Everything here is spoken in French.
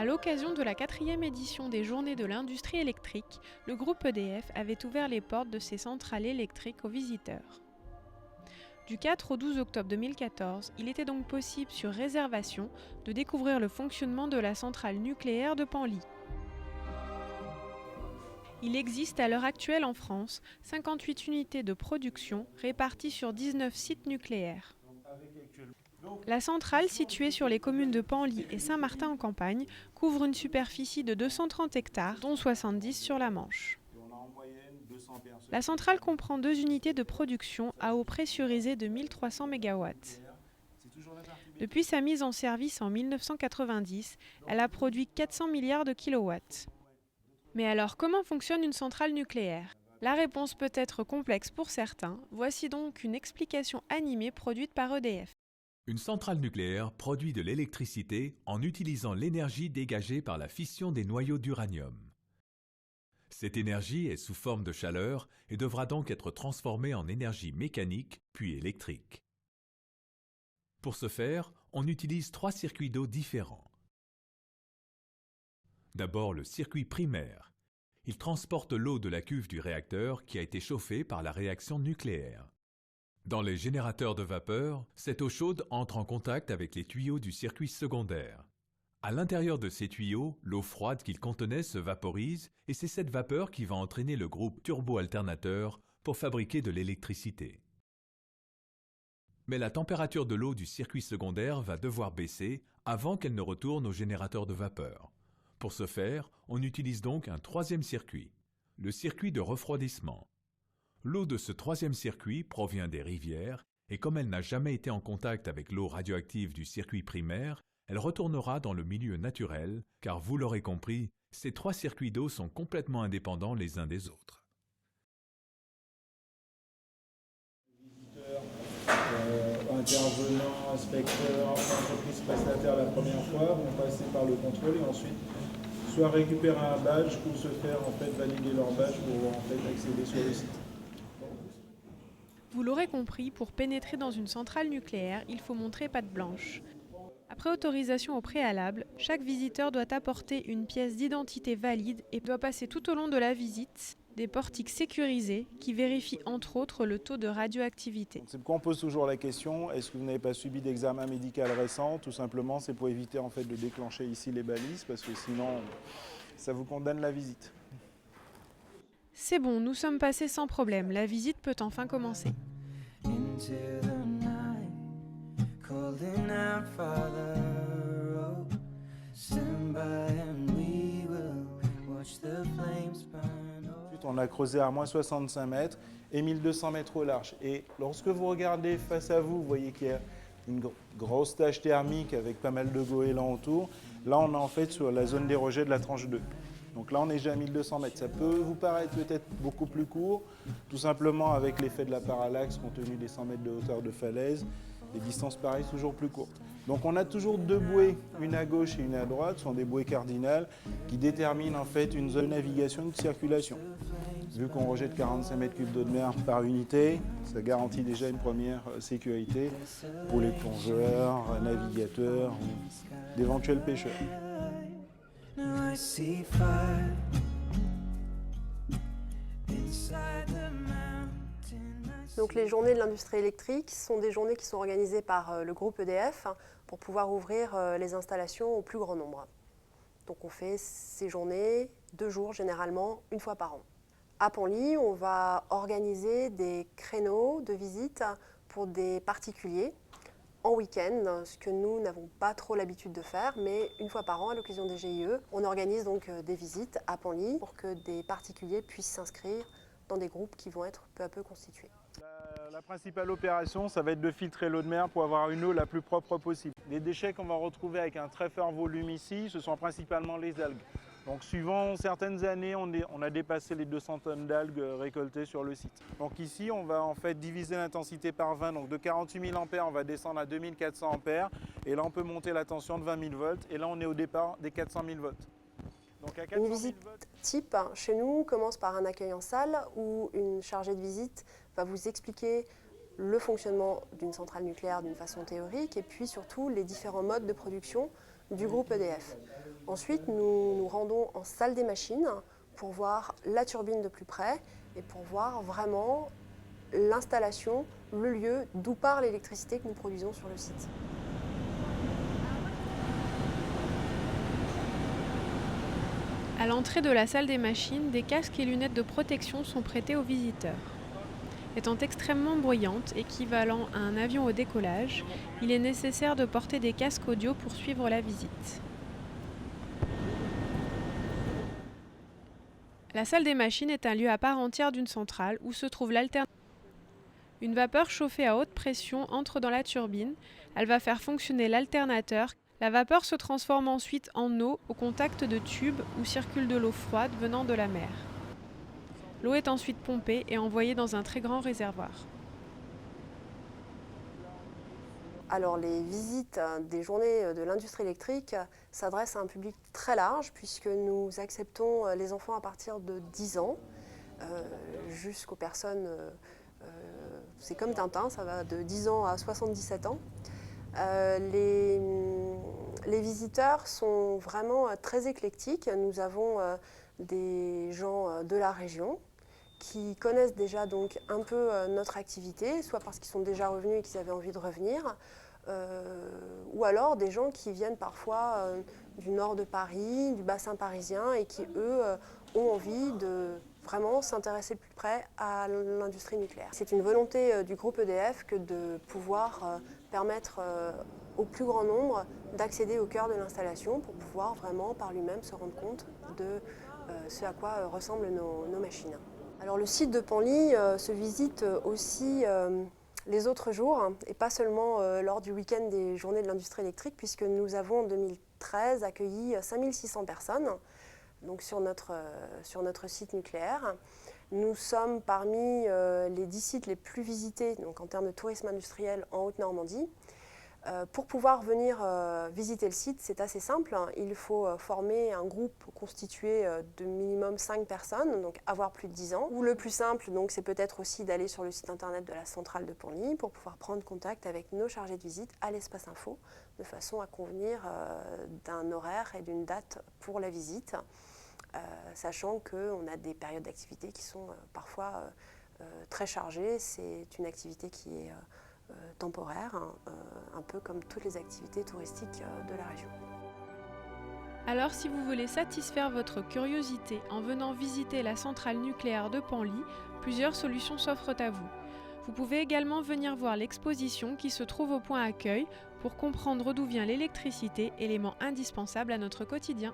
À l'occasion de la 4e édition des Journées de l'industrie électrique, le groupe EDF avait ouvert les portes de ses centrales électriques aux visiteurs. Du 4 au 12 octobre 2014, il était donc possible sur réservation de découvrir le fonctionnement de la centrale nucléaire de Penly. Il existe à l'heure actuelle en France 58 unités de production réparties sur 19 sites nucléaires. La centrale, située sur les communes de Penly et Saint-Martin-en-Campagne, couvre une superficie de 230 hectares, dont 70 sur la Manche. La centrale comprend 2 unités de production à eau pressurisée de 1300 MW. Depuis sa mise en service en 1990, elle a produit 400 milliards de kilowatts. Mais alors, comment fonctionne une centrale nucléaire ? La réponse peut être complexe pour certains. Voici donc une explication animée produite par EDF. Une centrale nucléaire produit de l'électricité en utilisant l'énergie dégagée par la fission des noyaux d'uranium. Cette énergie est sous forme de chaleur et devra donc être transformée en énergie mécanique puis électrique. Pour ce faire, on utilise 3 circuits d'eau différents. D'abord le circuit primaire. Il transporte l'eau de la cuve du réacteur qui a été chauffée par la réaction nucléaire. Dans les générateurs de vapeur, cette eau chaude entre en contact avec les tuyaux du circuit secondaire. À l'intérieur de ces tuyaux, l'eau froide qu'ils contenaient se vaporise et c'est cette vapeur qui va entraîner le groupe turbo-alternateur pour fabriquer de l'électricité. Mais la température de l'eau du circuit secondaire va devoir baisser avant qu'elle ne retourne au générateur de vapeur. Pour ce faire, on utilise donc un 3e circuit, le circuit de refroidissement. L'eau de ce 3e circuit provient des rivières et comme elle n'a jamais été en contact avec l'eau radioactive du circuit primaire, elle retournera dans le milieu naturel car vous l'aurez compris, ces 3 circuits d'eau sont complètement indépendants les uns des autres. Intervenants, inspecteurs, entreprises prestataires la première fois vont passer par le contrôle et ensuite soit récupérer un badge ou se faire valider leur badge pour accéder sur le site. Vous l'aurez compris, pour pénétrer dans une centrale nucléaire, il faut montrer patte blanche. Après autorisation au préalable, chaque visiteur doit apporter une pièce d'identité valide et doit passer tout au long de la visite des portiques sécurisés qui vérifient entre autres le taux de radioactivité. C'est pourquoi on pose toujours la question, est-ce que vous n'avez pas subi d'examen médical récent? Tout simplement, c'est pour éviter de déclencher ici les balises parce que sinon, ça vous condamne la visite. C'est bon, nous sommes passés sans problème, la visite peut enfin commencer. On a creusé à moins 65 mètres et 1200 mètres au large. Et lorsque vous regardez face à vous, vous voyez qu'il y a une grosse tache thermique avec pas mal de goélands autour. Là, on est en fait sur la zone des rejets de la tranche 2. Donc là, on est déjà à 1200 mètres. Ça peut vous paraître peut-être beaucoup plus court, tout simplement avec l'effet de la parallaxe compte tenu des 100 mètres de hauteur de falaise. Les distances paraissent toujours plus courtes. Donc on a toujours 2 bouées, une à gauche et une à droite, ce sont des bouées cardinales qui déterminent une zone de navigation et de circulation. Vu qu'on rejette 45 mètres cubes d'eau de mer par unité, ça garantit déjà une première sécurité pour les plongeurs, navigateurs, d'éventuels pêcheurs. Donc les journées de l'industrie électrique sont des journées qui sont organisées par le groupe EDF pour pouvoir ouvrir les installations au plus grand nombre. Donc on fait ces journées 2 jours généralement, 1 fois par an. À Penly, on va organiser des créneaux de visite pour des particuliers en week-end, ce que nous n'avons pas trop l'habitude de faire, mais 1 fois par an, à l'occasion des GIE, on organise donc des visites à Penly pour que des particuliers puissent s'inscrire dans des groupes qui vont être peu à peu constitués. La principale opération, ça va être de filtrer l'eau de mer pour avoir une eau la plus propre possible. Les déchets qu'on va retrouver avec un très fort volume ici, ce sont principalement les algues. Donc suivant certaines années, on a dépassé les 200 tonnes d'algues récoltées sur le site. Donc ici, on va diviser l'intensité par 20. Donc de 48 000 ampères, on va descendre à 2400 ampères. Et là, on peut monter la tension de 20 000 volts. Et là, on est au départ des 400 000 volts. Donc à 400 000 Une visite volts... type chez nous commence par un accueil en salle où une chargée de visite va vous expliquer le fonctionnement d'une centrale nucléaire d'une façon théorique et puis surtout les différents modes de production du groupe EDF. Ensuite, nous nous rendons en salle des machines pour voir la turbine de plus près et pour voir vraiment l'installation, le lieu d'où part l'électricité que nous produisons sur le site. À l'entrée de la salle des machines, des casques et lunettes de protection sont prêtés aux visiteurs. Étant extrêmement bruyante, équivalent à un avion au décollage, il est nécessaire de porter des casques audio pour suivre la visite. La salle des machines est un lieu à part entière d'une centrale où se trouve l'alternateur. Une vapeur chauffée à haute pression entre dans la turbine. Elle va faire fonctionner l'alternateur. La vapeur se transforme ensuite en eau au contact de tubes où circule de l'eau froide venant de la mer. L'eau est ensuite pompée et envoyée dans un très grand réservoir. Alors les visites des journées de l'industrie électrique s'adressent à un public très large puisque nous acceptons les enfants à partir de 10 ans jusqu'aux personnes, c'est comme Tintin, ça va de 10 ans à 77 ans. Les visiteurs sont vraiment très éclectiques. Nous avons des gens de la région qui connaissent déjà donc un peu notre activité, soit parce qu'ils sont déjà revenus et qu'ils avaient envie de revenir, ou alors des gens qui viennent parfois du nord de Paris, du bassin parisien et qui, eux, ont envie de vraiment s'intéresser de plus près à l'industrie nucléaire. C'est une volonté du groupe EDF que de pouvoir permettre au plus grand nombre d'accéder au cœur de l'installation pour pouvoir vraiment par lui-même se rendre compte de ce à quoi ressemblent nos machines. Alors le site de Penly se visite aussi les autres jours et pas seulement lors du week-end des journées de l'industrie électrique puisque nous avons en 2013 accueilli 5600 personnes donc sur notre site nucléaire. Nous sommes parmi les 10 sites les plus visités donc en termes de tourisme industriel en Haute-Normandie. Pour pouvoir venir visiter le site, c'est assez simple. Il faut former un groupe constitué de minimum 5 personnes, donc avoir plus de 10 ans. Ou le plus simple, donc, c'est peut-être aussi d'aller sur le site internet de la centrale de Penly pour pouvoir prendre contact avec nos chargés de visite à l'espace info, de façon à convenir d'un horaire et d'une date pour la visite, sachant qu'on a des périodes d'activité qui sont parfois très chargées. C'est une activité qui est temporaire, un peu comme toutes les activités touristiques de la région. Alors si vous voulez satisfaire votre curiosité en venant visiter la centrale nucléaire de Penly, plusieurs solutions s'offrent à vous. Vous pouvez également venir voir l'exposition qui se trouve au point accueil pour comprendre d'où vient l'électricité, élément indispensable à notre quotidien.